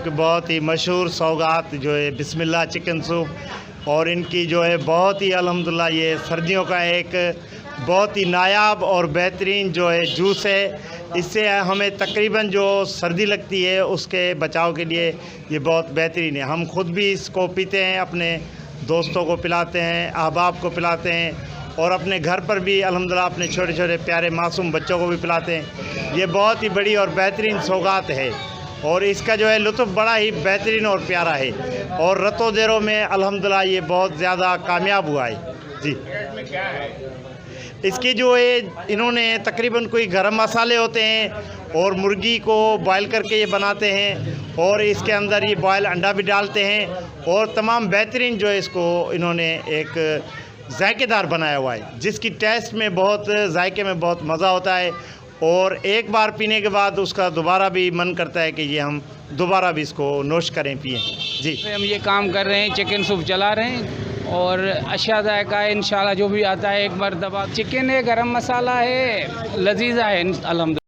की बहुत ही मशहूर सौगात जो है बिस्मिल्लाह चिकन सूप, और इनकी जो है बहुत ही अल्हम्दुलिल्लाह ये सर्दियों का एक बहुत ही नायाब और बेहतरीन जो है जूस है। इससे हमें तकरीबन जो सर्दी लगती है उसके बचाव के लिए ये बहुत बेहतरीन है। हम खुद भी इसको पीते हैं, अपने दोस्तों को पिलाते हैं, अहबाब को पिलाते हैं, और अपने घर पर भी अल्हम्दुलिल्लाह अपने छोटे छोटे प्यारे मासूम बच्चों को भी पिलाते हैं। ये बहुत ही बड़ी और बेहतरीन सौगात है, और इसका जो है लुत्फ़ बड़ा ही बेहतरीन और प्यारा है, और रतों देरों में अल्हम्दुलिल्लाह ये बहुत ज़्यादा कामयाब हुआ है जी। इसकी जो है इन्होंने तकरीबन कोई गरम मसाले होते हैं और मुर्गी को बॉयल करके ये बनाते हैं, और इसके अंदर ये बॉयल अंडा भी डालते हैं, और तमाम बेहतरीन जो है इसको इन्होंने एक जायकेदार बनाया हुआ है, जिसकी टेस्ट में बहुत जायके में बहुत मज़ा होता है, और एक बार पीने के बाद उसका दोबारा भी मन करता है कि ये हम दोबारा भी इसको नोश करें, पिएँ जी। हम ये काम कर रहे हैं, चिकन सूप चला रहे हैं, और अच्छा जायका है इंशाल्लाह। जो भी आता है एक मरतबा। चिकन है, गरम मसाला है, लजीजा है अल्हम्दुलिल्लाह।